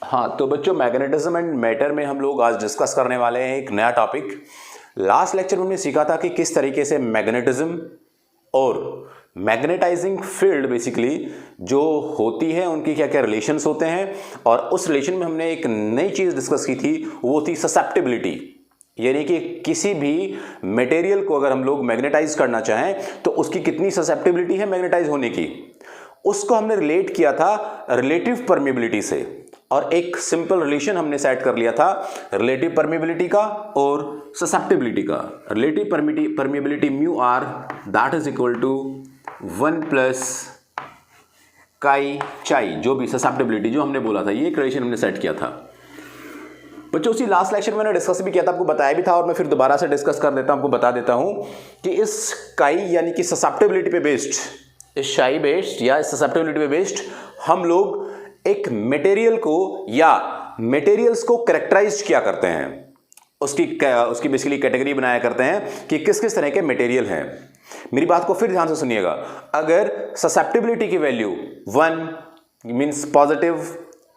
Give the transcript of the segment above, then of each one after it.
हाँ, तो बच्चों मैग्नेटिज्म एंड मैटर में हम लोग आज डिस्कस करने वाले हैं एक नया टॉपिक। लास्ट लेक्चर में हमने सीखा था कि किस तरीके से मैग्नेटिज्म और मैग्नेटाइजिंग फील्ड बेसिकली जो होती है उनकी क्या क्या रिलेशंस होते हैं, और उस रिलेशन में हमने एक नई चीज़ डिस्कस की थी, वो थी ससेप्टिबिलिटी। यानी कि किसी भी मटेरियल को अगर हम लोग मैग्नेटाइज करना चाहें तो उसकी कितनी ससेप्टिबिलिटी है मैग्नेटाइज होने की, उसको हमने रिलेट किया था रिलेटिव परमिबिलिटी से। और एक सिंपल रिलेशन हमने सेट कर लिया था रिलेटिव परमिबिलिटी का और ससेप्टिबिलिटी का। Relative permeability mu R that is equal to 1 plus chi chi, जो भी ससेप्टिबिलिटी जो हमने बोला था, ये एक रिलेशन हमने सेट किया था बच्चों। उसी लास्ट लेक्चर में मैंने डिस्कस भी किया था, आपको बताया भी था, और मैं फिर दोबारा से डिस्कस कर देता हूं, आपको बता देता हूं कि इस काई यानी कि ससेप्टिबिलिटी पे बेस्ड, इस शाई बेस्ड या इस ससेप्टिबिलिटी पे बेस्ड हम लोग एक मटेरियल को या मटेरियल्स को कैरेक्टराइज किया करते हैं, उसकी बेसिकली कैटेगरी बनाया करते हैं कि किस किस तरह के मटेरियल हैं। मेरी बात को फिर ध्यान से सुनिएगा। अगर ससेप्टिबिलिटी की वैल्यू 1 मींस पॉजिटिव,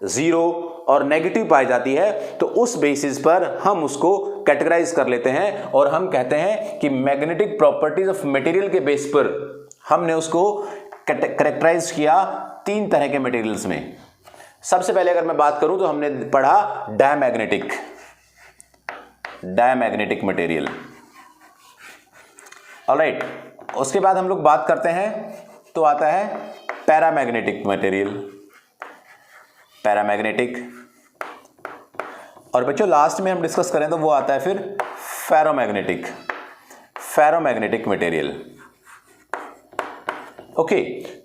0 और नेगेटिव पाई जाती है तो उस बेसिस पर हम उसको कैटेगराइज कर लेते हैं और हम कहते हैं कि मैग्नेटिक प्रॉपर्टीज ऑफ मटेरियल के बेस पर हमने उसको कैरेक्टराइज किया 3 तरह के मटेरियल्स में। सबसे पहले अगर मैं बात करूं तो हमने पढ़ा डायमैग्नेटिक मटेरियल। ऑलराइट, उसके बाद हम लोग बात करते हैं तो आता है पैरामैग्नेटिक मटेरियल, पैरामैग्नेटिक। और बच्चों लास्ट में हम डिस्कस करें तो वो आता है फिर फेरोमैग्नेटिक मटेरियल। ओके,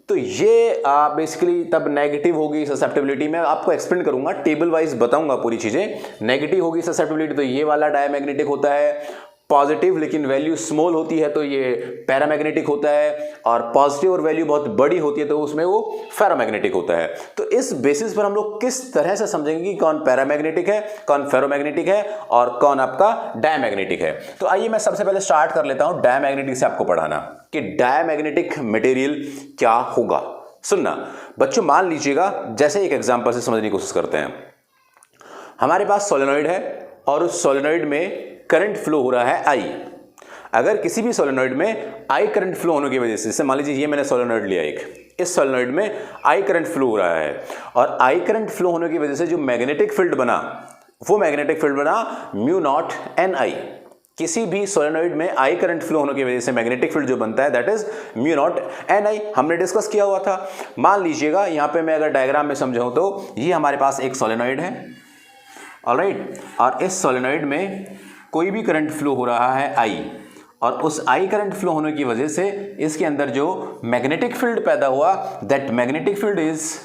तो ये बेसिकली तब नेगेटिव होगी ससेप्टिबिलिटी। मैं आपको एक्सप्लेन करूंगा, टेबल वाइज बताऊंगा पूरी चीजें। नेगेटिव होगी ससेप्टिबिलिटी तो ये वाला डायमैग्नेटिक होता है, पॉजिटिव लेकिन वैल्यू स्मॉल होती है तो ये पैरामैग्नेटिक होता है, और पॉजिटिव और वैल्यू बहुत बड़ी होती है तो उसमें वो फेरोमैग्नेटिक होता है। तो इस बेसिस पर हम लोग किस तरह से समझेंगे कि कौन पैरामैग्नेटिक है, कौन फेरोमैग्नेटिक है और कौन आपका डायमैग्नेटिक है। तो आइए मैं सबसे पहले स्टार्ट कर लेता हूं डायमैग्नेटिक से आपको पढ़ाना कि डायमैग्नेटिक मटेरियल क्या होगा। सुनना बच्चों, मान लीजिएगा, जैसे एक एग्जांपल से समझने की कोशिश करते हैं। हमारे पास सोलेनॉइड है और उस सोलेनॉइड में करंट फ्लो हो रहा है I। अगर किसी भी सोलेनॉइड में I करंट फ्लो होने की वजह से, जैसे मान लीजिए ये मैंने सोलेनॉइड लिया एक, इस सोलेनॉइड में I करंट फ्लो हो रहा है, और I करंट फ्लो होने की वजह से जो मैग्नेटिक फील्ड बना, वो मैग्नेटिक फील्ड बना म्यू नॉट NI। किसी भी सोलेनॉइड में I करंट फ्लो होने की वजह से मैग्नेटिक फील्ड जो बनता है that is mu naught NI। हमने डिस्कस किया हुआ था। मान लीजिएगा यहां पे मैं अगर डायग्राम में समझाऊं तो ये हमारे पास एक सोलेनॉइड है, ऑलराइट, और इस सोलेनॉइड में कोई भी करंट फ्लो हो रहा है I, और उस I करंट फ्लो होने की वजह से इसके अंदर जो मैग्नेटिक फील्ड पैदा हुआ that magnetic field is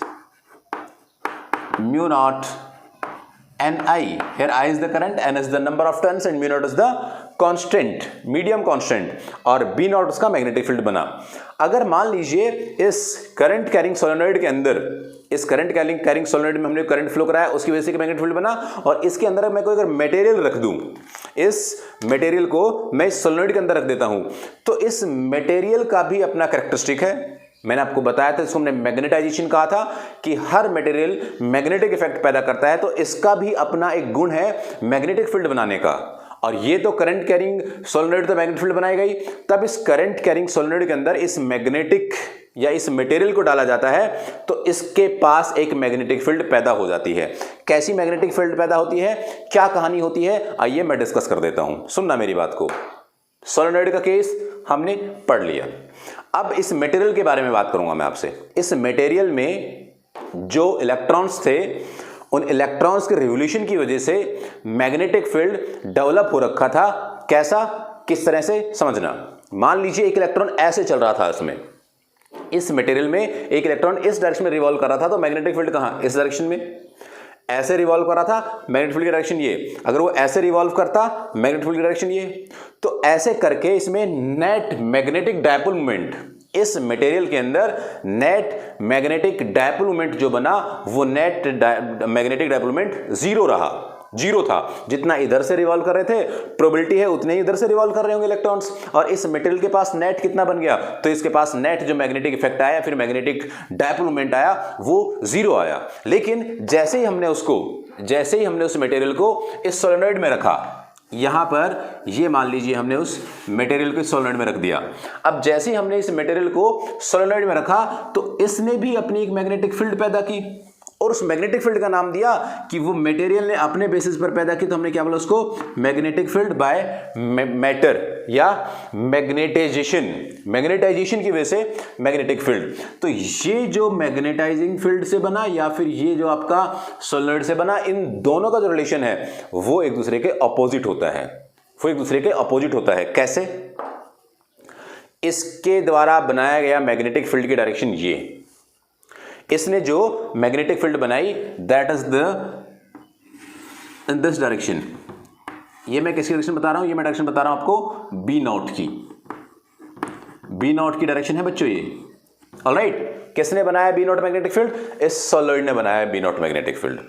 mu naught NI। here I is the current, N is the number of turns and mu naught is the constant, medium constant, और बी नॉट उसका मैग्नेटिक फील्ड बना। अगर मान लीजिए इस current carrying solenoid के अंदर, इस करंट कैरिंग सोलेनॉइड में हमने करंट फ्लो कराया, उसकी वजह से मैग्नेटिक फील्ड बना, और इसके अंदर मैं कोई अगर मटेरियल रख दूं, इस मटेरियल को मैं इस सोलेनॉइड के अंदर रख देता हूं, तो इस मटेरियल का भी अपना कैरेक्टरिस्टिक है। मैंने आपको बताया था, इसको हमने मैग्नेटाइजेशन कहा था कि हर मटेरियल मैग्नेटिक इफेक्ट पैदा करता है, तो इसका भी अपना एक गुण है मैग्नेटिक फील्ड बनाने का। और ये तो करंट कैरिंग सोलेनॉइड तो मैग्नेटिक फील्ड बनाई गई, तब इस करंट कैरिंग सोलेनॉइड के अंदर इस मैग्नेटिक या इस मटेरियल को डाला जाता है तो इसके पास एक मैग्नेटिक फील्ड पैदा हो जाती है। कैसी मैग्नेटिक फील्ड पैदा होती है, क्या कहानी होती है, आइए मैं डिस्कस कर देता हूं। सुनना मेरी बात को। सोलेनॉइड का केस हमने पढ़ लिया, अब इस मटेरियल के बारे में बात करूंगा मैं आपसे। इस मटेरियल में जो इलेक्ट्रॉन्स थे, उन इलेक्ट्रॉन्स के रिवोल्यूशन की वजह से मैग्नेटिक फील्ड डेवलप हो रखा था। कैसा, किस तरह से समझना। मान लीजिए एक इलेक्ट्रॉन ऐसे चल रहा था, इसमें इस मटेरियल में एक इलेक्ट्रॉन इस डायरेक्शन में रिवॉल्व कर रहा था, तो मैग्नेटिक फील्ड कहां, इस डायरेक्शन में ऐसे रिवॉल्व कर रहा था, मैग्नेटिक फील्ड की डायरेक्शन ये। अगर वो ऐसे रिवॉल्व करता, मैग्नेटिक फील्ड की डायरेक्शन ये। तो ऐसे करके इसमें नेट मैग्नेटिक डायपोल मोमेंट, इस मटेरियल के अंदर नेट मैग्नेटिक डायपोल मोमेंट जो बना वो नेट मैग्नेटिक डायपोल मोमेंट 0 रहा। जीरो था। जितना इधर से रिवॉल्व कर रहे थे प्रोबेबिलिटी है उतने ही इधर से रिवॉल्व कर रहे होंगे इलेक्ट्रॉन्स, और इस मटेरियल के पास नेट कितना बन गया, तो इसके पास नेट जो मैग्नेटिक इफेक्ट आया फिर मैग्नेटिक डायपोल मोमेंट आया वो जीरो आया। लेकिन जैसे ही हमने उस मटेरियल को इस सोलेनॉइड में रखा, यहां पर ये मान लीजिए हमने उस मटेरियल को सोलेनॉइड में रख दिया। अब जैसे ही हमने इस मटेरियल को सोलेनॉइड में रखा तो इसने भी अपनी एक मैग्नेटिक फील्ड पैदा की, और उस मैग्नेटिक फील्ड का नाम दिया कि वो मटेरियल ने अपने बेसिस पर पैदा की, तो हमने क्या बोला उसको, मैग्नेटिक फील्ड बाय मैटर या मैग्नेटाइजेशन की वजह से मैग्नेटिक फील्ड। तो ये जो मैग्नेटाइजिंग फील्ड से बना या फिर ये जो आपका सोलेनॉइड से बना, इन दोनों का जो रिलेशन है वो एक दूसरे के अपोजिट होता है। कैसे? इसके द्वारा बनाया गया मैग्नेटिक फील्ड की डायरेक्शन ये, इसने जो मैग्नेटिक फील्ड बनाई that is in this direction. ये मैं किसकी डायरेक्शन बता रहा हूं, ये मैं डायरेक्शन बता रहा हूं आपको बी नॉट की डायरेक्शन है बच्चों ये। ऑलराइट, किसने बनाया बी नॉट मैग्नेटिक फील्ड? इस सोलेनॉइड ने बनाया बी नॉट मैग्नेटिक फील्ड।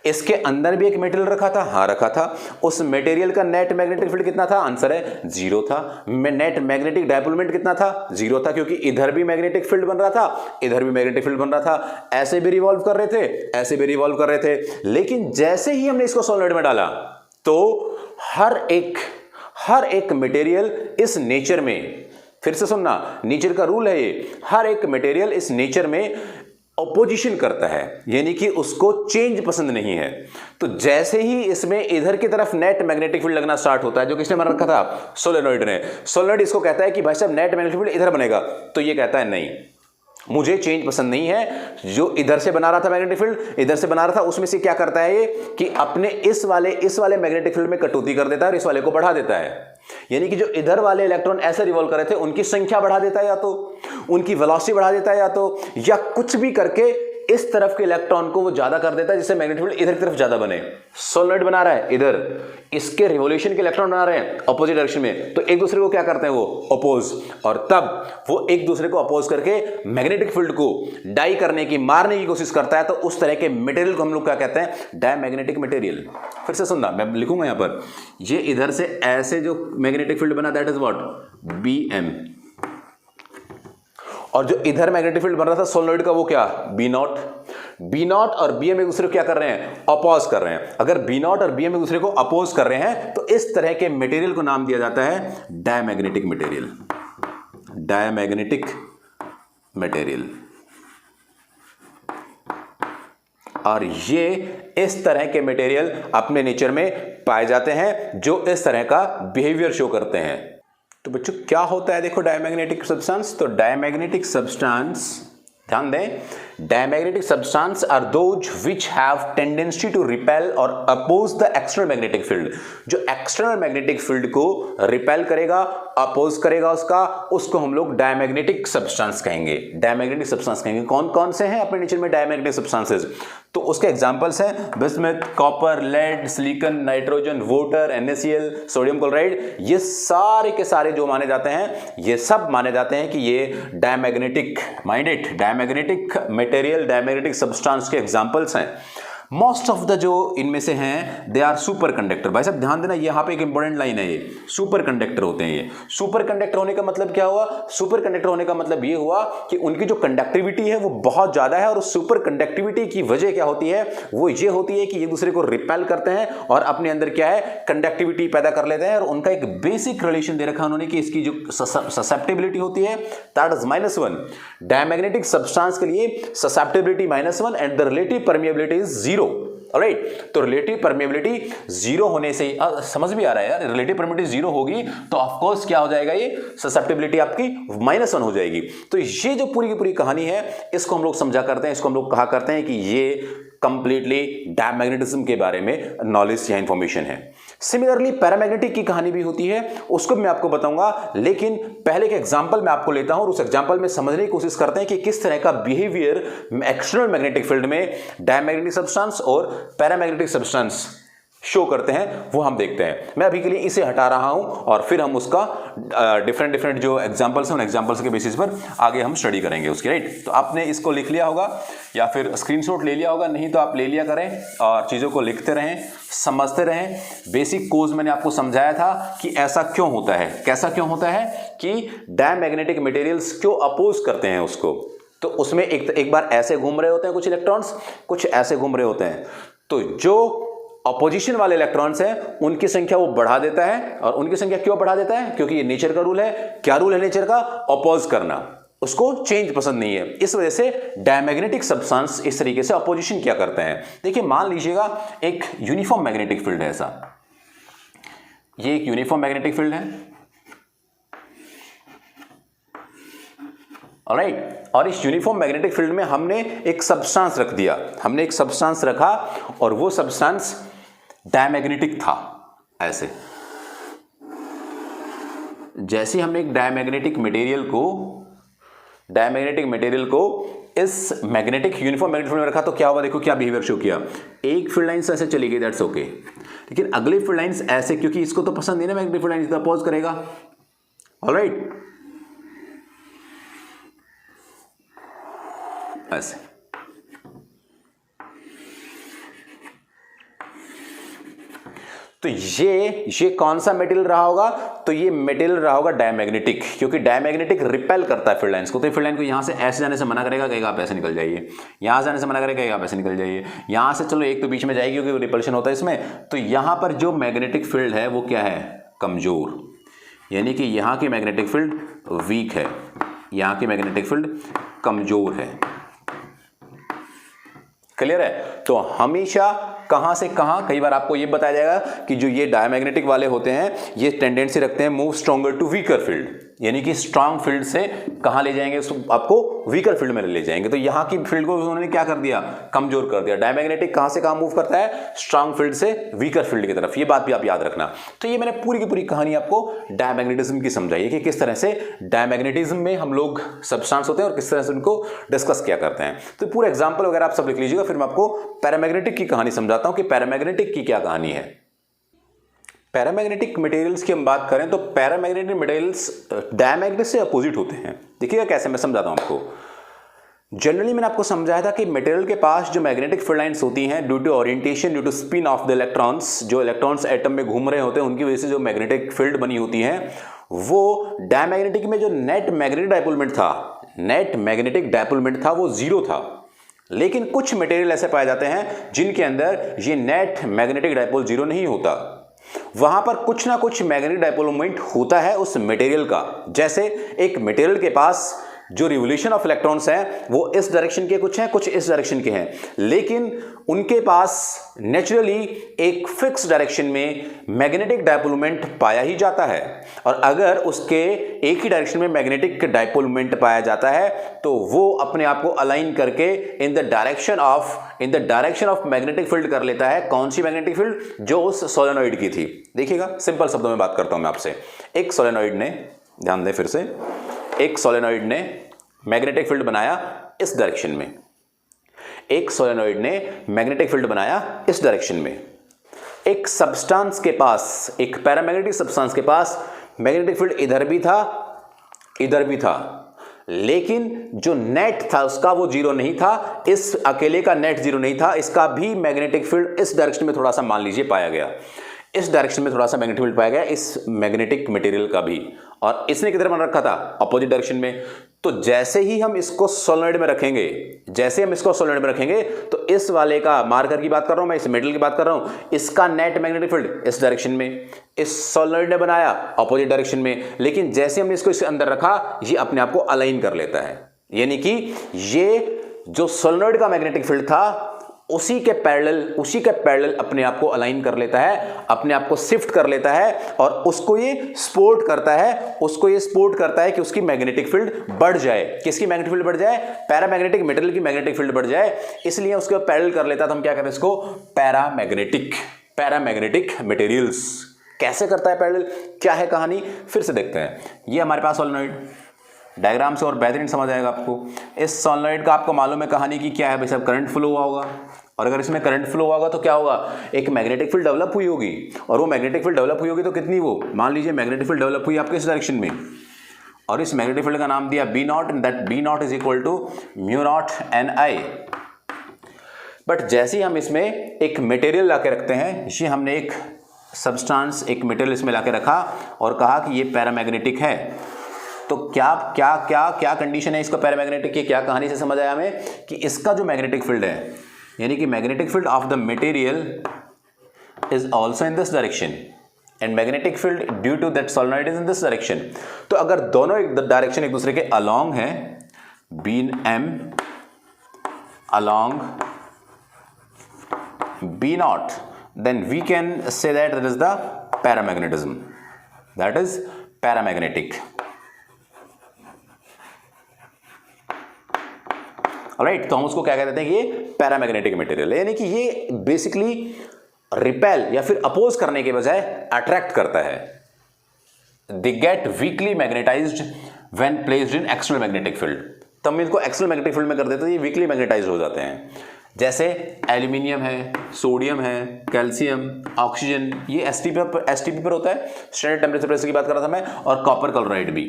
इसके अंदर भी एक मटेरियल रखा था, हाँ रखा था। उस मटेरियल का नेट मैग्नेटिक फील्ड कितना था? आंसर है जीरो था। नेट मैग्नेटिक डायपोल मोमेंट कितना था? जीरो था, क्योंकि इधर भी मैग्नेटिक फील्ड बन रहा था, इधर भी मैग्नेटिक फील्ड बन रहा था। ऐसे भी रिवॉल्व कर रहे थे, ऐसे भी रिवॉल्व कर रहे थे। लेकिन जैसे ही हमने इसको सोलेनॉइड में डाला तो हर एक मटेरियल इस नेचर में, फिर से सुनना, नेचर का रूल है ये, हर एक मटेरियल इस नेचर में अपोजिशन करता है, यानी कि उसको चेंज पसंद नहीं है। तो जैसे ही इसमें इधर की तरफ नेट मैग्नेटिक फील्ड लगना स्टार्ट होता है, जो किसने बना रखा था? सोलेनॉइड ने। सोलेनॉइड इसको कहता है कि भाई साहब नेट मैग्नेटिक फील्ड इधर बनेगा, तो ये कहता है नहीं, मुझे चेंज पसंद नहीं है। जो इधर से बना रहा था मैग्नेटिक फील्ड, इधर से बना रहा था, उसमें से क्या करता है ये कि अपने इस वाले मैग्नेटिक फील्ड में कटौती कर देता है और इस वाले को बढ़ा देता है। यानी कि जो इधर वाले इलेक्ट्रॉन ऐसे रिवॉल्व कर रहे थे उनकी संख्या बढ़ा देता है, या तो उनकी वेलोसिटी बढ़ा देता है, या कुछ भी करके इस तरफ के इलेक्ट्रॉन को वो ज्यादा कर देता है जिससे मैग्नेटिक फील्ड इधर की तरफ ज्यादा बने। सोलेनॉइड बना रहा है इधर, इसके रिवोल्यूशन के इलेक्ट्रॉन बना रहे हैं अपोजिट डायरेक्शन में, तो एक दूसरे को क्या करते हैं वो अपोज, और तब वो एक दूसरे को अपोज करके मैग्नेटिक फील्ड को डाई करने की, मारने की कोशिश करता है। तो उस तरह के मटेरियल को हम लोग क्या कहते हैं? Diamagnetic material. फिर से सुनना, मैं लिखूंगा यहां पर, ये इधर से ऐसे जो मैग्नेटिक फील्ड बना दैट इज व्हाट? BM। और जो इधर मैग्नेटिक फील्ड बन रहा था सोलेनॉइड का वो क्या? B नॉट और BM एक दूसरे को क्या कर रहे हैं? अपोज कर रहे हैं। अगर B नॉट और BM एक दूसरे को अपोज कर रहे हैं तो इस तरह के मटेरियल को नाम दिया जाता है डायमैग्नेटिक मटेरियल। और ये इस तरह के मटेरियल अपने नेचर में पाए जाते हैं जो इस तरह का बिहेवियर शो करते हैं। तो बच्चों क्या होता है देखो डायमैग्नेटिक सब्सटेंस। तो डायमैग्नेटिक सब्सटेंस, ध्यान दें, diamagnetic substance are those which have tendency to repel और oppose the external magnetic field. जो एक्सटर्नल मैग्नेटिक फील्ड को रिपेल करेगा, अपोज करेगा उसको हम लोग डायमैग्नेटिक सब्सटेंस कहेंगे। कौन कौन से हैं अपने नेचर में डायमैग्नेटिक सब्सटेंसेस? तो उसके एग्जांपल्स हैं bismuth, copper, lead, silicon, nitrogen, water, NaCl, sodium chloride. ये सारे के सारे जो माने जाते हैं, ये सब माने जाते हैं कि ये डायमैग्नेटिक मटेरियल, डायमैग्नेटिक सब्सटेंस के एग्जांपल्स हैं। मोस्ट ऑफ द जो इनमें से हैं दे आर सुपर कंडक्टर। भाई साहब ध्यान देना, यहाँ पे एक इंपॉर्टेंट लाइन है, ये सुपर कंडक्टर होते हैं। ये सुपर कंडक्टर होने का मतलब क्या हुआ? सुपर कंडक्टर होने का मतलब ये हुआ कि उनकी जो कंडक्टिविटी है वो बहुत ज्यादा है, और उस सुपर कंडक्टिविटी की वजह क्या होती है? वो ये होती है कि एक दूसरे को रिपेल करते हैं और अपने अंदर क्या है? कंडक्टिविटी पैदा कर लेते हैं। और उनका एक बेसिक रिलेशन दे रखा उन्होंने कि इसकी जो ससेप्टिबिलिटी होती है दैट इज -1। डायमैग्नेटिक सब्सटेंस के लिए susceptibility -1 and the relative permeability is 0। Alright, तो रिलेटिव परमिएबिलिटी 0 होने से समझ भी आ रहा है यार, रिलेटिव परमिएबिलिटी 0 होगी तो ऑफ कोर्स क्या हो जाएगा? ये ससेप्टिबिलिटी आपकी -1 हो जाएगी। तो ये जो पूरी की पूरी कहानी है इसको हम लोग समझा करते हैं, इसको हम लोग कहा करते हैं कि ये कंप्लीटली डायमैग्नेटिज्म के बारे में नॉलेज या इंफॉर्मेशन है। सिमिलरली पैरामैग्नेटिक की कहानी भी होती है, उसको मैं आपको बताऊंगा, लेकिन पहले के एग्जांपल मैं आपको लेता हूं और उस एग्जांपल में समझने की कोशिश करते हैं कि किस तरह का बिहेवियर एक्सटर्नल मैग्नेटिक फील्ड में डायमैग्नेटिक सब्सटेंस और पैरामैग्नेटिक सब्सटेंस शो करते हैं वो हम देखते हैं। मैं अभी के लिए इसे हटा रहा हूं और फिर हम उसका डिफरेंट जो एग्जांपल्स हैं उन एग्जांपल्स के बेसिस पर आगे हम स्टडी करेंगे उसकी, राइट। तो आपने इसको लिख लिया होगा या फिर स्क्रीनशॉट ले लिया होगा, नहीं तो आप ले लिया करें और चीज़ों को लिखते रहें, समझते रहें। बेसिक कोर्स मैंने आपको समझाया था कि ऐसा क्यों होता है, कैसा क्यों होता है कि डायमैग्नेटिक मटेरियल्स क्यों अपोज करते हैं उसको। तो उसमें एक बार ऐसे घूम रहे होते हैं कुछ इलेक्ट्रॉन्स, कुछ ऐसे घूम रहे होते हैं। तो जो अपोजिशन वाले इलेक्ट्रॉन्स हैं उनकी संख्या वो बढ़ा देता है। और उनकी संख्या क्यों बढ़ा देता है? क्योंकि ये नेचर का रूल है। क्या रूल है नेचर का? अपोज करना, उसको चेंज पसंद नहीं है। इस वजह से डायमैग्नेटिक सब्सटेंस इस तरीके से अपोजिशन क्या करते हैं। देखिए मान लीजिएगा एक यूनिफॉर्म मैग्नेटिक फील्ड है ऐसा, ये एक यूनिफॉर्म मैग्नेटिक फील्ड है, ऑलराइट। और इस यूनिफॉर्म मैग्नेटिक फील्ड में हमने एक सब्सटेंस रख दिया, हमने एक सब्सटेंस रखा और वो सब्सटेंस डायमैग्नेटिक था। ऐसे जैसे हमने एक डायमैग्नेटिक मटेरियल को इस मैग्नेटिक यूनिफॉर्म मैग्नेटिक फील्ड में रखा तो क्या हुआ, देखो क्या बिहेवियर शो किया। एक फील्ड लाइंस ऐसे चली गई, दैट्स ओके, लेकिन अगली फील्ड लाइंस ऐसे, क्योंकि इसको तो पसंद नहीं ना मैग्नेटिक फील्ड लाइंस, तो अपोज करेगा, ऑलराइट। ऐसे तो ये कौन सा मटेरियल रहा होगा? तो ये मटेरियल रहा होगा डायमैग्नेटिक, क्योंकि डायमैग्नेटिक रिपेल करता है फील्ड लाइंस को। तो फील्ड लाइन को यहां से ऐसे जाने से मना करेगा, कहेगा आप ऐसे निकल जाइए, यहां से जाने से मना करेगा, कहेगा आप ऐसे निकल जाइए, यहां से चलो एक तो बीच में जाएगी क्योंकि रिपल्शन होता है इसमें। तो यहां पर जो मैग्नेटिक फील्ड है वो क्या है? कमजोर, यानी कि यहां की मैग्नेटिक फील्ड वीक है, यहां की मैग्नेटिक फील्ड कमजोर है। क्लियर है? तो हमेशा कहां से कहां, कई बार आपको यह बताया जाएगा कि जो ये डायमैग्नेटिक वाले होते हैं ये टेंडेंसी रखते हैं move stronger to weaker field, यानी कि स्ट्रांग फील्ड से कहां ले जाएंगे, उसको आपको वीकर फील्ड में ले जाएंगे। तो यहां की फील्ड को उन्होंने क्या कर दिया? कमजोर कर दिया। डायमैग्नेटिक कहां से कहां मूव करता है? स्ट्रांग फील्ड से वीकर फील्ड की तरफ। ये बात भी आप याद रखना। तो ये मैंने पूरी की पूरी कहानी आपको डायमैग्नेटिज्म की समझाई है कि किस तरह से डायमैग्नेटिज्म में हम लोग सब्सटेंस होते हैं और किस तरह से उनको डिस्कस किया करते हैं। तो पूरा एग्जाम्पल वगैरह आप सब लिख लीजिएगा, फिर मैं आपको पैरामैग्नेटिक की कहानी समझाता हूं कि पैरामैग्नेटिक की क्या कहानी है। पैरामैग्नेटिक मटेरियल्स की हम बात करें तो पैरामैग्नेटिक मटेरियल्स डायमैग्नेटिक से अपोजिट होते हैं। देखिएगा कैसे, मैं समझाता हूं आपको। जनरली मैंने आपको समझाया था कि मटेरियल के पास जो मैग्नेटिक फील्ड लाइंस होती हैं, due to orientation, due to spin of the electrons, जो इलेक्ट्रॉन्स एटम में घूम रहे होते हैं उनकी वजह से जो मैग्नेटिक फील्ड बनी होती है, वो डायमैग्नेटिक में जो नेट मैग्नेटिक डायपोलमेंट था वो जीरो था। लेकिन कुछ मटेरियल ऐसे पाए जाते हैं जिनके अंदर ये नेट मैग्नेटिक डायपोल जीरो नहीं होता, वहां पर कुछ ना कुछ मैग्नेटिक डायपोल मोमेंट होता है उस मटेरियल का। जैसे एक मटेरियल के पास जो रिवोल्यूशन ऑफ इलेक्ट्रॉन्स हैं वो इस डायरेक्शन के कुछ हैं, कुछ इस डायरेक्शन के हैं, लेकिन उनके पास नेचुरली एक फिक्स डायरेक्शन में मैग्नेटिक डायपोल मोमेंट पाया ही जाता है। और अगर उसके एक ही डायरेक्शन में मैग्नेटिक डायपोल मोमेंट पाया जाता है तो वो अपने आप को अलाइन करके in the direction of magnetic field कर लेता है। कौन सी मैग्नेटिक फील्ड? जो उस सोलेनोइड की थी। देखिएगा सिंपल शब्दों में बात करता हूं मैं आपसे। एक सोलेनोइड ने, ध्यान दें फिर से, एक सोलेनोइड ने मैग्नेटिक फील्ड बनाया इस डायरेक्शन में, एक सोलेनोइड ने मैग्नेटिक फील्ड बनाया इस डायरेक्शन में। एक सब्सटेंस के पास, एक पैरामैग्नेटिक सब्सटेंस के पास मैग्नेटिक फील्ड इधर भी था, लेकिन जो नेट था उसका वो जीरो नहीं था। इस अकेले का नेट जीरो नहीं था, इसका भी मैग्नेटिक फील्ड इस डायरेक्शन में थोड़ा सा मान लीजिए पाया गया, इस डायरेक्शन में थोड़ा सा मैग्नेटिक फील्ड पाया गया इस मैग्नेटिक मटेरियल का भी। और इसने किधर बना रखा था? अपोजिट डायरेक्शन में। तो जैसे ही हम इसको सोलेनोइड में रखेंगे, तो इस वाले का मार्कर की बात कर रहा हूं मैं, इस मेटल की बात कर रहा हूं, इसका नेट मैग्नेटिक फील्ड इस डायरेक्शन में, इस सोलेनोइड ने बनाया अपोजिट डायरेक्शन में, लेकिन जैसे हमने इसको इसके अंदर रखा ये अपने आप को अलाइन कर लेता है। यानी कि ये जो सोलेनोइड का मैग्नेटिक फील्ड था उसी के पैरेलल अपने आप को अलाइन कर लेता है, अपने आप को शिफ्ट कर लेता है और उसको ये सपोर्ट करता है कि उसकी मैग्नेटिक फील्ड बढ़ जाए। किसकी मैग्नेटिक फील्ड बढ़ जाए? पैरामैग्नेटिक मटेरियल की मैग्नेटिक फील्ड बढ़ जाए, इसलिए उसको पैरेलल कर लेता है। तो हम क्या कहते हैं इसको? Paramagnetic materials. कैसे करता है पैरेलल? क्या है कहानी? फिर से देखते हैं। ये हमारे पास सोलेनोइड, डायग्राम से और बेहतरीन समझ आएगा आपको। इस सोलेनोइड का आपको मालूम है कहानी की क्या है भाई साहब? करंट फ्लो हुआ होगा, और अगर इसमें करंट फ्लो होगा तो क्या होगा, एक मैग्नेटिक फील्ड डेवलप हुई होगी, और वो मैग्नेटिक फील्ड डेवलप हुई होगी तो कितनी, वो मान लीजिए मैग्नेटिक फील्ड डेवलप हुई आपके इस डायरेक्शन में, और इस मैग्नेटिक फील्ड का नाम दिया B naught, and that B naught is equal to mu naught N I. But जैसे ही हम इसमें एक मटेरियल ला के रखते हैं, ये हमने एक सब्सटेंस, एक मटेरियल इसमें ला के रखा और कहा कि ये पैरामैग्नेटिक है, तो क्या क्या क्या क्या कंडीशन है इसका पैरामैग्नेटिक की, क्या कहानी से समझ आया हमें कि इसका जो मैग्नेटिक फील्ड है, यानी कि magnetic field of the material is also in this direction and magnetic field due to that solenoid is in this direction. तो अगर दोनों डायरेक्शन एक दूसरे के अलोंग है, been M along B naught, then we can say that is the paramagnetism, that is paramagnetic. Alright, तो हम उसको क्या कहते हैं कि ये पैरामैग्नेटिक मटेरियल है, यानी कि ये बेसिकली रिपेल या फिर अपोज करने के बजाय अट्रैक्ट करता है। They get weekly magnetised when placed in external magnetic field, तब हम इनको एक्सटर्नल मैग्नेटिक फील्ड में कर देते हैं, ये वीकली मैग्नेटाइज्ड हो जाते हैं। जैसे एल्यूमिनियम है, सोडियम है, कैल्शियम, ऑक्सीजन, ये एसटीपी पर होता है, स्टैंडर्ड टेम्परेचर प्रेशर की बात कर रहा था मैं, और कॉपर क्लोराइड भी।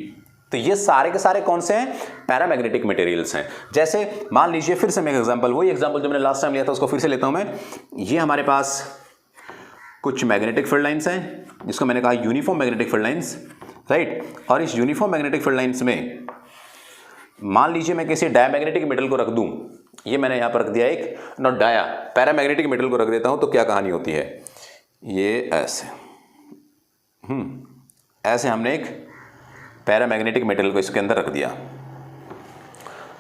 तो ये सारे के सारे कौन से हैं, पैरामैग्नेटिक मटेरियल्स हैं। जैसे मान लीजिए, फिर से मैं एग्जांपल, वही एग्जांपल जो मैंने लास्ट टाइम लिया था उसको फिर से लेता हूं मैं। ये हमारे पास कुछ मैग्नेटिक फील्ड लाइंस हैं, जिसको मैंने कहा uniform magnetic field lines, right. और इस यूनिफॉर्म मैग्नेटिक फील्ड लाइंस में मान लीजिए मैं किसी डायमैग्नेटिक मेटल को रख दूं, ये मैंने यहां पर रख दिया एक, नॉट डाया, पैरामैग्नेटिक मेटल को रख देता हूं, तो क्या कहानी होती है, ये ऐसे ऐसे हमने एक पैरामैग्नेटिक मेटल को इसके अंदर रख दिया,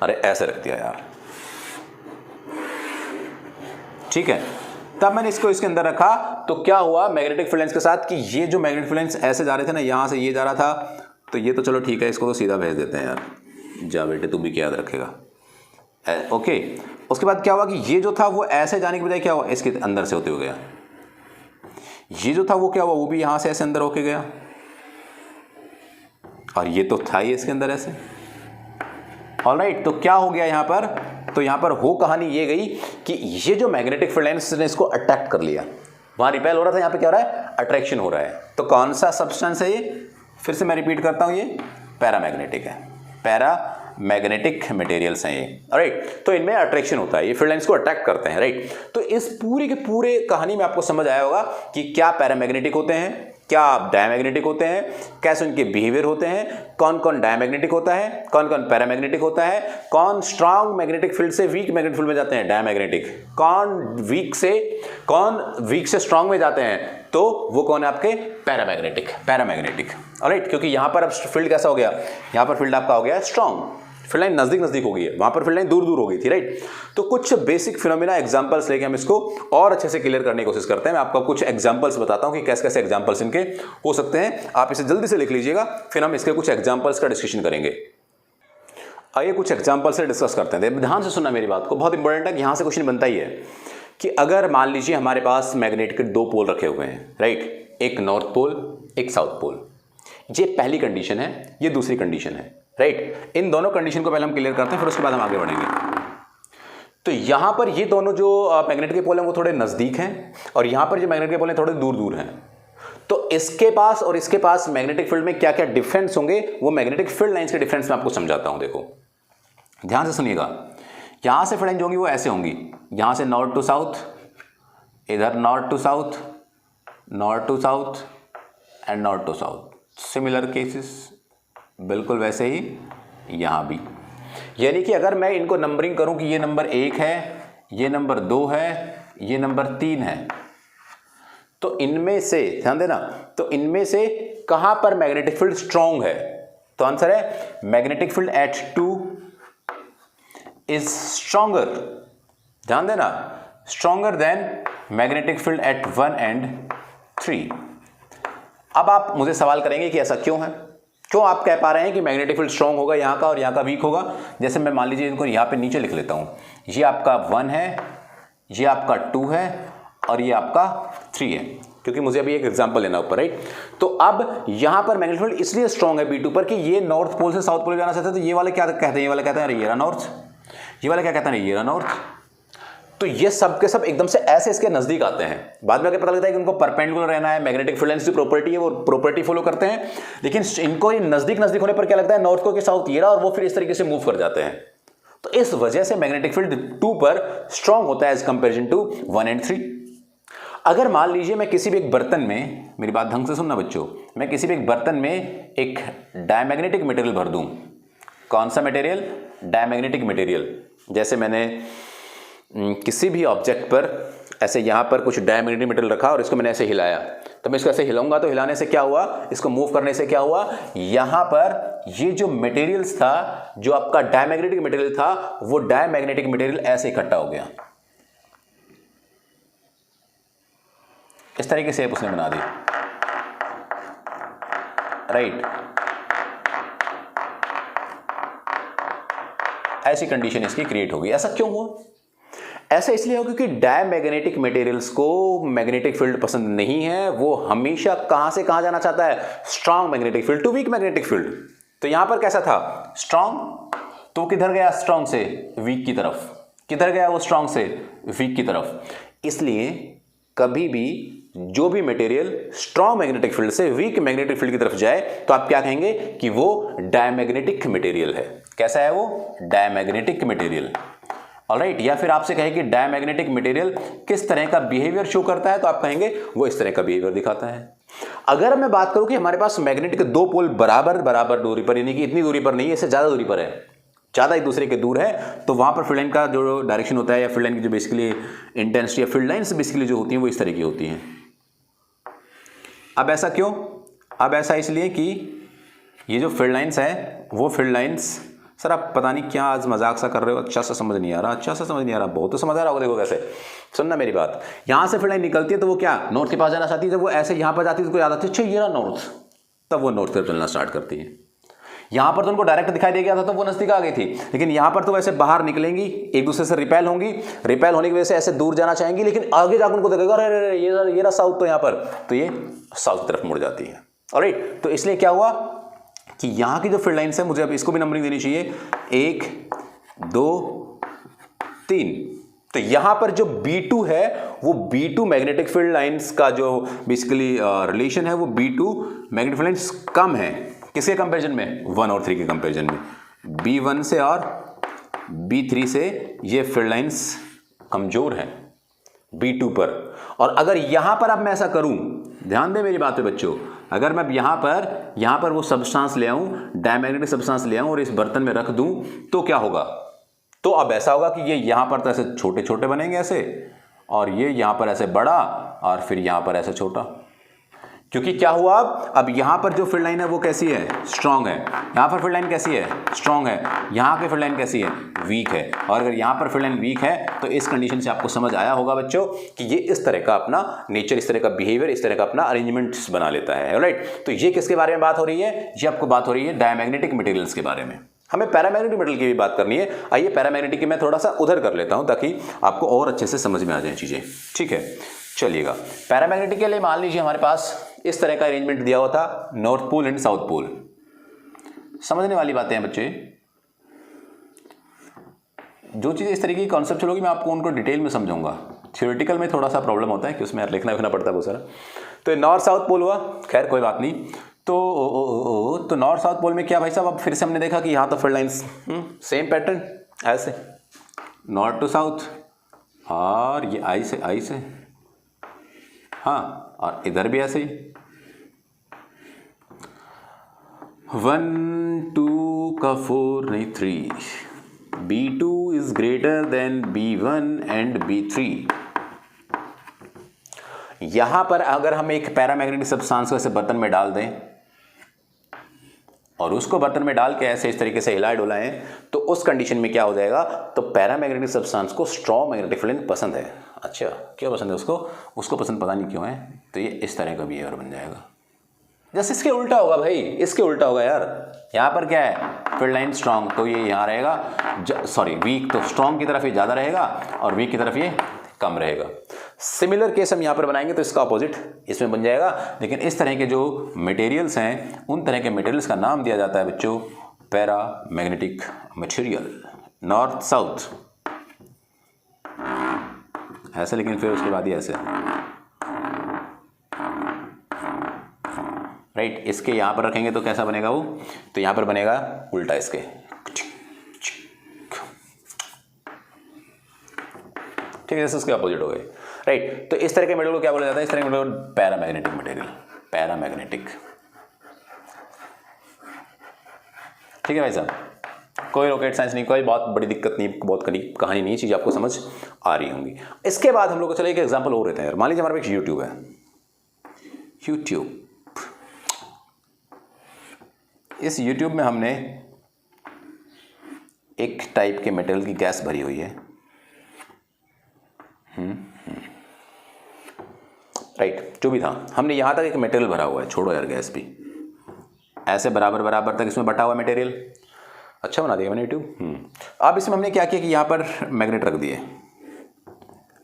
अरे ऐसे रख दिया यार, ठीक है। तब मैंने इसको इसके अंदर रखा तो क्या हुआ मैग्नेटिक फील्ड लाइंस के साथ कि ये जो मैग्नेटिक फील्ड लाइंस ऐसे जा रहे थे ना, यहां से ये जा रहा था, तो ये तो चलो ठीक है, इसको तो सीधा भेज देते हैं यार, जा बेटे तू भी क्या याद रखेगा, ओके। उसके बाद क्या हुआ कि ये जो था वो ऐसे जाने के बजाय क्या हुआ, इसके अंदर से होते हुए गया, ये जो था वो क्या हुआ, वो भी यहां से ऐसे अंदर होके गया, और ये तो था ही इसके अंदर ऐसे, ऑलराइट। तो क्या हो गया यहां पर, तो यहां पर हो कहानी ये गई कि ये जो मैग्नेटिक फील्ड लाइंस ने इसको अट्रैक्ट कर लिया, वहां रिपेल हो रहा था, यहां पे क्या हो रहा है, अट्रैक्शन हो रहा है। तो कौन सा सब्सटेंस है ये, फिर से मैं रिपीट करता हूं, ये पैरामैग्नेटिक है, पैरामैग्नेटिक मटेरियल्स हैं ये, राइट। तो इनमें अट्रैक्शन होता है, ये फील्ड लाइंस को अट्रैक्ट करते हैं, राइट। तो इस पूरी के पूरे कहानी में आपको समझ आया होगा कि क्या पैरामैग्नेटिक होते हैं, क्या डायमैग्नेटिक होते हैं, कैसे उनके बिहेवियर होते हैं, कौन कौन डायमैग्नेटिक होता है, कौन कौन पैरामैग्नेटिक होता है, कौन स्ट्रांग मैग्नेटिक फील्ड से वीक मैग्नेटिक फील्ड में जाते हैं डायमैग्नेटिक, कौन वीक से स्ट्रांग में जाते हैं, तो वो कौन है आपके पैरामैग्नेटिक, ऑलराइट। क्योंकि यहां पर अब फील्ड कैसा हो गया, यहां पर फील्ड आपका हो गया स्ट्रांग, फील्ड लाइन नजदीक हो गई है, वहां पर फील्ड लाइन दूर हो गई थी, राइट। तो कुछ बेसिक फिनोमेना एग्जांपल्स लेके हम इसको और अच्छे से क्लियर करने की कोशिश करते हैं। मैं आपको कुछ एग्जांपल्स बताता हूं कि कैसे कैसे एग्जांपल्स इनके हो सकते हैं, आप इसे जल्दी से लिख लीजिएगा, फिर हम इसके कुछ एग्जांपल्स का डिस्कशन करेंगे। आइए कुछ एग्जांपल से डिस्कस करते हैं, ध्यान से सुनना मेरी बात को, बहुत इंपॉर्टेंट है कि यहां से क्वेश्चन बनता ही है कि अगर मान लीजिए हमारे पास मैग्नेट के दो पोल रखे हुए हैं, राइट, एक नॉर्थ पोल एक साउथ पोल, ये पहली कंडीशन है, ये दूसरी कंडीशन है, राइट। इन दोनों कंडीशन को पहले हम क्लियर करते हैं, फिर उसके बाद हम आगे बढ़ेंगे। तो यहां पर ये दोनों जो मैग्नेट के पोल हैं वो थोड़े नजदीक हैं, और यहां पर जो मैग्नेट के पोल हैं थोड़े दूर हैं। तो इसके पास और इसके पास मैग्नेटिक फील्ड में क्या क्या डिफरेंस होंगे, वो मैग्नेटिक फील्ड लाइंस के डिफरेंस में आपको समझाता हूं। देखो ध्यान से सुनिएगा, यहां से फील्ड लाइन जो होंगी वो ऐसे होंगी, यहां से नॉर्थ टू साउथ, इधर north to south and north to south, similar cases बिल्कुल वैसे ही यहां भी। यानी कि अगर मैं इनको नंबरिंग करूं कि ये नंबर 1 है, ये नंबर 2 है, ये नंबर 3 है, तो इनमें से ध्यान देना, तो इनमें से कहां पर मैग्नेटिक फील्ड स्ट्रांग है, तो आंसर है magnetic field at 2 is stronger, ध्यान देना, stronger than magnetic field at 1 and 3। अब आप मुझे सवाल करेंगे कि ऐसा क्यों है, क्यों आप कह पा रहे हैं कि मैग्नेटिक फील्ड स्ट्रांग होगा यहाँ का और यहाँ का वीक होगा। जैसे मैं मान लीजिए इनको यहाँ पे नीचे लिख लेता हूँ, ये आपका 1 है, ये आपका 2 है और ये आपका 3 है, क्योंकि मुझे अभी एक एग्जांपल लेना ऊपर, राइट। तो अब यहाँ पर मैग्नेटिक फील्ड इसलिए स्ट्रांग है B2 पर कि ये नॉर्थ पोल से साउथ पोल जाना चाहते हैं, तो ये वाले क्या कहते हैं, ये वाला कहते हैं ये रहा नॉर्थ, ये वाला क्या कहता है ये रहा नॉर्थ। तो तो ये सब के सब एकदम से ऐसे इसके नजदीक आते हैं। बाद में क्या पता लगता है कि उनको परपेंडिकुलर रहना है, मैग्नेटिक फील्ड लाइंस की प्रॉपर्टी है वो प्रॉपर्टी फॉलो करते हैं, लेकिन इनको ये नजदीक नजदीक होने पर क्या लगता है नॉर्थ को कि साउथ ये रहा, और वो फिर इस तरीके से मूव कर जाते हैं। तो इस वजह से मैग्नेटिक फील्ड 2 पर स्ट्रांग होता है एज कंपेरिजन टू 1 एंड 3। अगर मान लीजिए मैं किसी भी एक बर्तन में, मेरी बात ढंग से सुनना बच्चों, मैं किसी भी एक बर्तन में एक डायमैग्नेटिक मटेरियल भर दूं। कौन सा मटेरियल? Diamagnetic material. जैसे मैंने किसी भी ऑब्जेक्ट पर ऐसे यहाँ पर कुछ डायमैग्नेटिक मटेरियल रखा और इसको मैंने ऐसे हिलाया, तो मैं इसको ऐसे हिलाऊंगा तो हिलाने से क्या हुआ, इसको मूव करने से क्या हुआ, यहाँ पर ये जो मटेरियल्स था, जो आपका डायमैग्नेटिक मटेरियल था, वो डायमैग्नेटिक मटेरियल ऐसे इकट्ठा हो गया। इस तरीके से उसने बना दी, राइट। ऐसी कंडीशन इसकी क्रिएट होगी। ऐसा क्यों हुआ? ऐसा इसलिए हो क्योंकि डायमैग्नेटिक मटेरियल्स को मैग्नेटिक फील्ड पसंद नहीं है। वो हमेशा कहां से कहां जाना चाहता है? Strong magnetic field to weak magnetic field. तो यहां पर कैसा था? स्ट्रांग, तो किधर गया स्ट्रांग से? वीक की तरफ। किधर गया वो स्ट्रांग से? वीक की तरफ। इसलिए कभी भी जो भी मटेरियल स्ट्रांग मैग्नेटिक फील्ड से वीक मैग्नेटिक फील्ड की तरफ जाए तो आप क्या कहेंगे कि वो डायमैग्नेटिक मटेरियल है। कैसा है वो? Diamagnetic material. ऑलराइट। या फिर आपसे कहे कि डायमैग्नेटिक मटेरियल किस तरह का बिहेवियर शो करता है, तो आप कहेंगे वो इस तरह का बिहेवियर दिखाता है। अगर मैं बात करूं कि हमारे पास मैग्नेटिक 2 पोल बराबर बराबर दूरी पर, यानी कि इतनी दूरी पर नहीं है, इससे ज्यादा दूरी पर है, ज्यादा एक दूसरे के दूर है, तो वहां पर फील्ड लाइन का जो डायरेक्शन होता है या फील्ड लाइन की जो बेसिकली इंटेंसिटी या फील्ड लाइंस बेसिकली जो होती हैं वो इस तरह की होती हैं। अब ऐसा क्यों? अब ऐसा इसलिए कि ये जो फील्ड लाइंस है वो फील्ड लाइंस, सर आप पता नहीं क्या आज मजाक सा कर रहे हो, अच्छा सा समझ नहीं आ रहा, अच्छा सा समझ नहीं आ रहा, बहुत तो समझ आ रहा होगा। देखो कैसे, सुनना मेरी बात, यहां से फील्ड लाइन निकलती है तो वो क्या नॉर्थ के पास जाना चाहती है। जब वो ऐसे यहां पर जाती है तो याद आती है अच्छा ये रहा नॉर्थ, तब वो नॉर्थ की तरफ चलना स्टार्ट करती है। यहां पर तो उनको डायरेक्ट दिखाई दे गया था तो वो नजदीक आ गई थी, लेकिन यहां पर तो वैसे बाहर निकलेंगी, एक दूसरे से रिपेल होंगी, रिपेल होने की वजह से ऐसे दूर जाना चाहेंगी, लेकिन आगे जाकर उनको देखेगा अरे ये रहा साउथ, तो यहां पर तो ये साउथ की तरफ मुड़ जाती है। ऑलराइट। तो इसलिए क्या हुआ कि यहां की जो फील्ड लाइंस है, मुझे अब इसको भी नंबरिंग देनी चाहिए, 1 2 3। तो यहां पर जो B2 है वो B2 मैग्नेटिक फील्ड लाइंस का जो बेसिकली रिलेशन है वो B2 मैग्नेटिक फील्ड लाइंस कम है। किसके कंपैरिजन में? 1 और 3 के कंपैरिजन में। B1 से और B3 से ये फील्ड लाइंस कमजोर है B2 पर। और अगर यहां पर अब मैं ऐसा करूं, ध्यान दें मेरी बात पे बच्चों, अगर मैं यहां पर वो सब्सटेंस ले आऊं, डायमैग्नेटिक सब्सटेंस ले आऊं और इस बर्तन में रख दूं, तो क्या होगा? तो अब ऐसा होगा कि ये यहां पर तो ऐसे छोटे छोटे बनेंगे ऐसे, और ये यहां पर ऐसे बड़ा, और फिर यहां पर ऐसे छोटा। क्योंकि क्या हुआ, अब यहां पर जो फील्ड लाइन है वो कैसी है? स्ट्रांग है। यहां पर फील्ड लाइन कैसी है? स्ट्रांग है। यहां की फील्ड लाइन कैसी है? वीक है। और अगर यहां पर फील्ड लाइन वीक है तो इस कंडीशन से आपको समझ आया होगा बच्चों कि ये इस तरह का अपना नेचर, इस तरह का बिहेवियर, इस तरह का अपना अरेंजमेंट्स बना लेता है। ऑलराइट। तो ये किसके बारे में बात हो रही है? ये आपको बात हो रही है डायमैग्नेटिक मटेरियल्स के बारे में। हमें पैरामैग्नेटिक मटेरियल की भी बात करनी है। आइए पैरामैग्नेटिक की मैं थोड़ा सा उधर कर लेता हूं ताकि आपको और अच्छे से समझ में आ जाए चीजें। ठीक है, चलिएगा। पैरामैग्नेटिक के लिए मान लीजिए हमारे पास इस तरह का अरेंजमेंट दिया हुआ था, north pole and south pole. समझने वाली बातें हैं बच्चे। जो चीज़ इस तरीके की कॉन्सेप्चुअल होगी मैं आपको उनको डिटेल में समझाऊंगा। थ्योरेटिकल में थोड़ा सा प्रॉब्लम होता है कि उसमें लिखना पड़ता है बहुत सारा। तो नॉर्थ साउथ पोल हुआ, खैर कोई बात नहीं। तो नॉर्थ साउथ पोल में क्या भाई साहब, अब फिर से हमने देखा कि यहाँ तो फील्ड लाइंस सेम पैटर्न, ऐसे नॉर्थ टू साउथ, और ये आई से हाँ, और इधर भी ऐसे ही 1 2 का 4 नहीं 3, B2 is greater than B1 and B3। यहां पर अगर हम एक पैरामैग्नेटिक सब्सटेंस को ऐसे बर्तन में डाल दें और उसको बर्तन में डाल के ऐसे इस तरीके से हिलाए डुलाएं, तो उस कंडीशन में क्या हो जाएगा, तो पैरामैग्नेटिक सब्सटेंस को स्ट्रॉन्ग मैग्नेटिक फील्ड पसंद है। अच्छा, क्यों पसंद है उसको पसंद पता नहीं क्यों है। तो ये इस तरह का बिहेवियर बन जाएगा। जैसे इसके उल्टा होगा भाई, इसके उल्टा होगा यार। यहाँ पर क्या है, फील्ड लाइन स्ट्रॉन्ग, तो ये यहाँ रहेगा, सॉरी वीक, तो स्ट्रॉन्ग की तरफ ये ज़्यादा रहेगा और वीक की तरफ ये कम रहेगा। सिमिलर केस हम यहाँ पर बनाएंगे तो इसका अपोजिट इसमें बन जाएगा। लेकिन इस तरह के जो मटेरियल्स हैं, उन तरह के मटेरियल्स का नाम दिया जाता है बच्चों पैरामैग्नेटिक मटेरियल। नॉर्थ साउथ ऐसे, लेकिन फिर उसके बाद ही ऐसे, राइट। इसके यहाँ पर रखेंगे तो कैसा बनेगा वो, तो यहाँ पर बनेगा उल्टा इसके, ठीक है, जैसे उसके अपोजिट हो गए, राइट। तो इस तरह के मेटेरियल को क्या बोला जाता है, इस तरह के मेटेरियल को पैरामैग्नेटिक मटेरियल, पैरामैग्नेटिक, ठीक है भाई साहब। कोई रॉकेट साइंस नहीं, कोई बहुत बड़ी दिक्कत नहीं, बहुत कहानी नहीं, चीज़ आपको समझ आ रही होंगी। इसके बाद हम लोग को चलो एक एग्जांपल और लेते हैं। मान लीजिए हमारे पास यूट्यूब है, यूट्यूब, इस यूट्यूब में हमने एक टाइप के मेटेरियल की गैस भरी हुई है, राइट। जो भी था, हमने यहां तक एक मटेरियल भरा हुआ है, छोड़ो यार गैस भी, ऐसे बराबर बराबर तक इसमें बटा हुआ मटेरियल, अच्छा बना दिया मैंने यूट्यूब। अब इसमें हमने क्या किया कि यहां पर मैग्नेट रख दिए।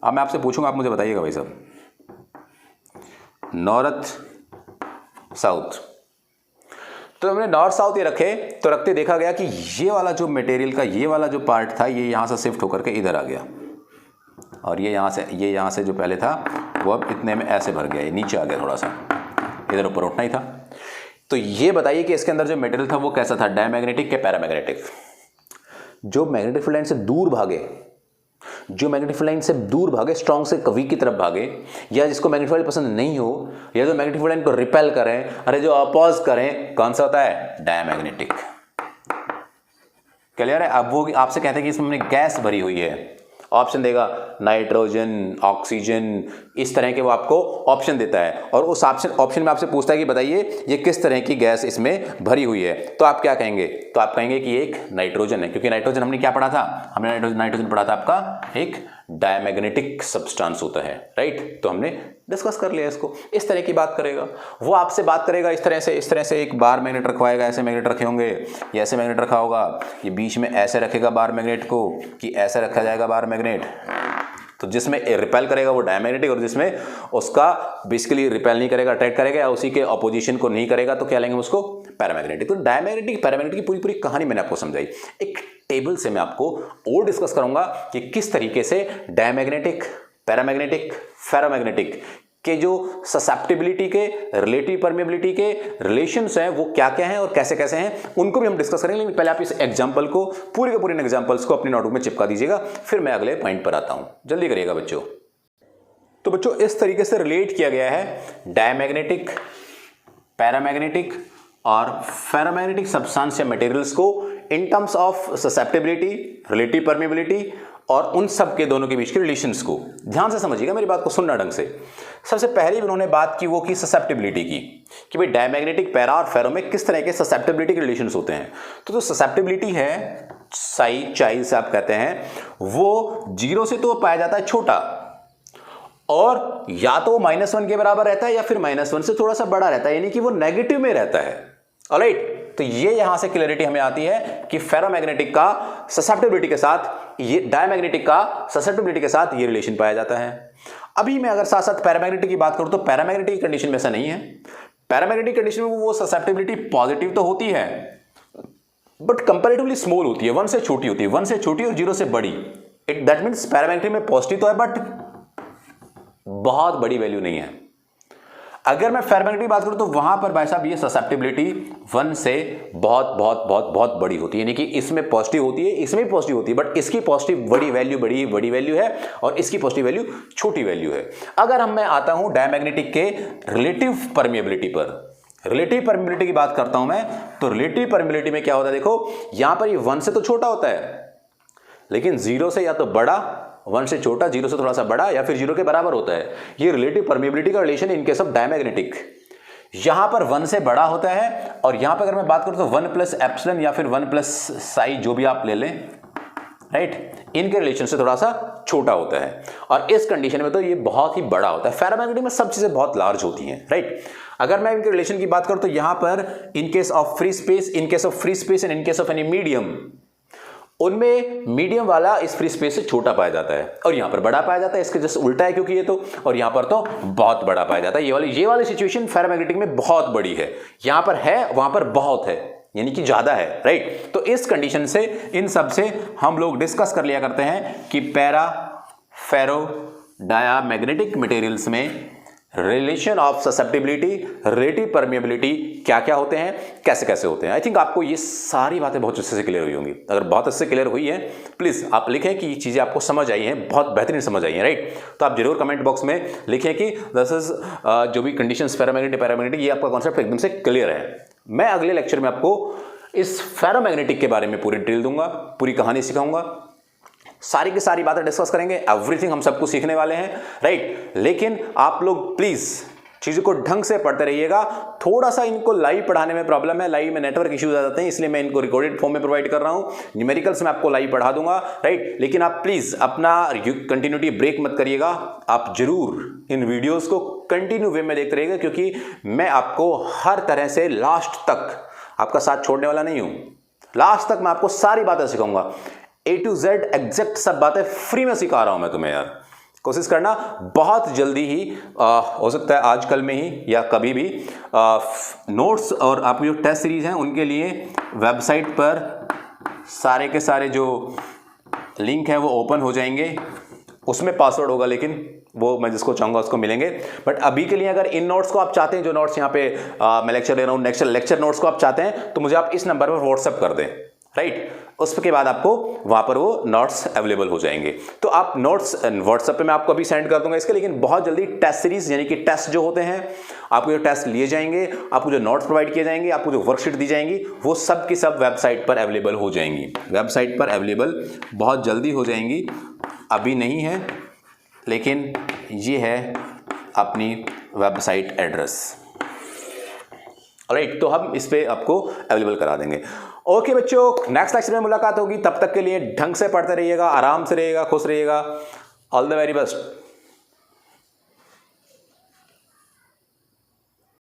अब मैं आपसे पूछूंगा, आप मुझे बताइएगा भाई साहब, नॉर्थ साउथ, तो हमने नॉर्थ साउथ ये रखे, तो रखते देखा गया कि ये वाला जो मटेरियल का ये वाला जो पार्ट था, ये यहां से शिफ्ट होकर के इधर आ गया, और ये यहाँ से जो पहले था वो अब इतने में ऐसे भर गया, ये नीचे आ गया, थोड़ा सा इधर ऊपर उठना ही था। तो ये बताइए कि इसके अंदर जो मटेरियल था वो कैसा था, डायमैग्नेटिक या पैरामैग्नेटिक। जो मैग्नेटिक फील्ड लाइन से दूर भागे, जो मैग्नेटिक फील्ड लाइन से दूर भागे, स्ट्रॉन्ग से वीक की तरफ भागे, या जिसको मैग्नेटिक फील्ड पसंद नहीं हो, या जो मैग्नेटिक फील्ड लाइन को रिपेल करें, अरे जो अपोज करें, कौन सा होता है, डायमैग्नेटिक। क्लियर है। अब वो आपसे कहते हैं कि इसमें हमने गैस भरी हुई है, ऑप्शन देगा नाइट्रोजन, ऑक्सीजन, इस तरह के वो आपको ऑप्शन देता है, और उस ऑप्शन में आपसे पूछता है कि बताइए ये किस तरह की गैस इसमें भरी हुई है। तो आप क्या कहेंगे, तो आप कहेंगे कि एक नाइट्रोजन है, क्योंकि नाइट्रोजन हमने क्या पढ़ा था, हमने नाइट्रोजन पढ़ा था आपका एक डायमैग्नेटिक सब्सटेंस होता है, राइट। तो हमने डिस्कस कर लिया इसको। इस तरह की बात करेगा वो, आपसे बात करेगा इस तरह से एक बार मैग्नेट रखवाएगा, ऐसे मैग्नेट रखे होंगे, ये ऐसे मैग्नेट रखा होगा, ये बीच में ऐसे रखेगा बार मैग्नेट को, कि ऐसे रखा जाएगा बार मैग्नेट, तो जिसमें रिपेल करेगा वो डायमैग्नेटिक, और जिसमें उसका बेसिकली रिपेल नहीं करेगा, अट्रैक्ट करेगा, या उसी के अपोजिशन को नहीं करेगा, तो क्या लेंगे उसको, पैरामैग्नेटिक। तो डायमैग्नेटिक पैरामैग्नेटिक की पूरी कहानी मैंने आपको समझाई। एक टेबल से मैं आपको और डिस्कस करूंगा कि किस तरीके से डायमैग्नेटिक, पैरामैग्नेटिक, फेरोमैग्नेटिक के जो ससेप्टिबिलिटी के, रिलेटिव परमेबिलिटी के रिलेशंस हैं वो क्या क्या हैं और कैसे कैसे हैं, उनको भी हम डिस्कस करेंगे। लेकिन पहले आप इस एग्जांपल को, पूरे के पूरे एग्जांपल्स को अपनी नोटबुक में चिपका दीजिएगा, फिर मैं अगले पॉइंट पर आता हूं, जल्दी करिएगा बच्चों। तो बच्चों इस तरीके से रिलेट किया गया है डायमैग्नेटिक, पैरामैग्नेटिक और फेरोमैग्नेटिक सब्सटेंस या मटेरियल्स को in terms of susceptibility, relative permeability और उन सब के दोनों के बीच के रिलेशंस को। ध्यान से समझिएगा, मेरी बात को सुनना ढंग से। सबसे पहले उन्होंने बात की वो की ससेप्टिबिलिटी की, कि भाई डायमैग्नेटिक, पैरा और फेरो में किस तरह के ससेप्टिबिलिटी के रिलेशंस होते हैं। तो जो ससेप्टिबिलिटी है, चाई से आप कहते हैं, वो 0 से तो पाया जाता है छोटा, और या तो -1 के बराबर रहता है या फिर -1 से थोड़ा सा बड़ा रहता है, यानी कि वो नेगेटिव में रहता है। ऑलराइट, तो ये यहां से क्लैरिटी हमें आती है कि फेरोमैग्नेटिक का ससेप्टिबिलिटी के साथ, ये डायमैग्नेटिक का ससेप्टिबिलिटी के साथ ये रिलेशन पाया जाता है। अभी मैं अगर साथ साथ पैरामैग्नेटिक की बात करूं तो पैरामैग्नेटिक की कंडीशन में ऐसा नहीं है। पैरामैग्नेटिक कंडीशन में वो ससेप्टिबिलिटी पॉजिटिव तो होती है, बट कंपैरेटिवली स्मॉल होती है, 1 से छोटी होती है, 1 से छोटी और 0 से बड़ी। दैट मीन्स पैरामैग्नेटिक में पॉजिटिव तो है बट बहुत बड़ी वैल्यू नहीं है। अगर मैं फेरोमैग्नेटिक की बात करूं तो वहां पर भाई साहब ये ससेप्टिबिलिटी 1 से बहुत बहुत बहुत बहुत बड़ी होती है, यानी कि इसमें पॉजिटिव होती है, इसमें भी पॉजिटिव होती है, बट इसकी पॉजिटिव बड़ी वैल्यू है और इसकी पॉजिटिव वैल्यू छोटी वैल्यू है। अगर मैं आता हूं डायमैग्नेटिक के रिलेटिव परमिएबिलिटी पर, रिलेटिव परमिएबिलिटी की बात करता हूं मैं, तो रिलेटिव परमिएबिलिटी में क्या होता है, देखो यहां पर ये 1 से तो छोटा होता है, लेकिन 0 से या तो बड़ा, 1 से छोटा, 0 से थोड़ा सा बड़ा, या फिर 0 के बराबर होता है। ये रिलेटिव परमिएबिलिटी का relation in case of diamagnetic. यहां पर 1 से बड़ा होता है, और यहां पर अगर मैं बात करूं तो 1 प्लस एप्सिलॉन या फिर 1 प्लस साई, जो भी आप ले लें, राइट, इनके रिलेशन से थोड़ा सा छोटा होता है। और इस कंडीशन में तो ये बहुत ही बड़ा होता है। फेरोमैग्नेटिक में सब चीजें बहुत लार्ज होती हैं, राइट। अगर मैं इनके रिलेशन की बात करूं तो यहां पर in case of free space, in case of free space and in case of any medium, उनमें मीडियम वाला इस फ्री स्पेस से छोटा पाया जाता है, और यहां पर बड़ा पाया जाता है। इसके जस्ट उल्टा है, क्योंकि ये तो, और यहां पर तो बहुत बड़ा पाया जाता है। ये वाली सिचुएशन फेरोमैग्नेटिक में बहुत बड़ी है, यहां पर है, वहां पर बहुत है, यानी कि ज्यादा है, राइट। तो इस कंडीशन से इन सब से हम लोग डिस्कस कर लिया करते हैं कि पैरा, फेरो, डायामैग्नेटिक मटेरियल्स में relation of susceptibility, relative permeability क्या क्या होते हैं, कैसे कैसे होते हैं। आई थिंक आपको ये सारी बातें बहुत अच्छे से क्लियर हुई होंगी। अगर बहुत अच्छे से क्लियर हुई है प्लीज़ आप लिखें कि ये चीज़ें आपको समझ आई हैं, बहुत बेहतरीन समझ आई हैं, राइट। तो आप जरूर कमेंट बॉक्स में लिखें कि दिस इज जो भी कंडीशंस फेरोमैग्नेटिक पैरामैग्नेटिक, ये आपका कॉन्सेप्ट एकदम से क्लियर है। मैं अगले लेक्चर में आपको इस फेरोमैग्नेटिक के बारे में पूरी डिटेल दूंगा, पूरी कहानी सिखाऊंगा, सारी की सारी बातें डिस्कस करेंगे, एवरीथिंग हम सबको सीखने वाले हैं, राइट। लेकिन आप लोग प्लीज चीज़ों को ढंग से पढ़ते रहिएगा। थोड़ा सा इनको लाइव पढ़ाने में प्रॉब्लम है, लाइव में नेटवर्क इश्यूज आ जाते हैं, इसलिए मैं इनको रिकॉर्डेड फॉर्म में प्रोवाइड कर रहा हूं। न्यूमेरिकल्स में आपको लाइव पढ़ा दूंगा, राइट। लेकिन आप प्लीज अपना कंटिन्यूटी ब्रेक मत करिएगा, आप जरूर इन वीडियोस को कंटिन्यू वे में देखते रहिएगा, क्योंकि मैं आपको हर तरह से लास्ट तक आपका साथ छोड़ने वाला नहीं हूं। लास्ट तक मैं आपको सारी बातें सिखाऊंगा, A to Z एग्जैक्ट सब बातें फ्री में सिखा रहा हूं मैं तुम्हें यार। कोशिश करना, बहुत जल्दी ही हो सकता है आज कल में ही या कभी भी नोट्स और आपकी जो टेस्ट सीरीज हैं उनके लिए वेबसाइट पर सारे के सारे जो लिंक हैं वो ओपन हो जाएंगे। उसमें पासवर्ड होगा, लेकिन वो मैं जिसको चाहूँगा उसको मिलेंगे। बट अभी के लिए अगर इन नोट्स को आप चाहते हैं, जो नोट्स यहाँ पे मैं लेक्चर ले रहा हूँ, नेक्स्ट लेक्चर नोट्स को आप चाहते हैं, तो मुझे आप इस नंबर पर व्हाट्सएप कर दें, राइट। उसके बाद आपको वहां पर वो नोट्स अवेलेबल हो जाएंगे। तो आप नोट्स व्हाट्सएप पे मैं आपको अभी सेंड कर दूंगा इसके, लेकिन बहुत जल्दी टेस्ट सीरीज यानी कि टेस्ट जो होते हैं, आपको जो टेस्ट लिए जाएंगे, आपको जो नोट्स प्रोवाइड किए जाएंगे, आपको जो वर्कशीट दी जाएंगी, वो सब की सब वेबसाइट पर अवेलेबल हो जाएंगी। वेबसाइट पर अवेलेबल बहुत जल्दी हो जाएंगी, अभी नहीं है, लेकिन ये है अपनी वेबसाइट एड्रेस, राइट। तो हम इस पे आपको अवेलेबल करा देंगे। ओके बच्चों, नेक्स्ट लेक्चर में मुलाकात होगी, तब तक के लिए ढंग से पढ़ते रहिएगा, आराम से रहिएगा, खुश रहिएगा। All the very best.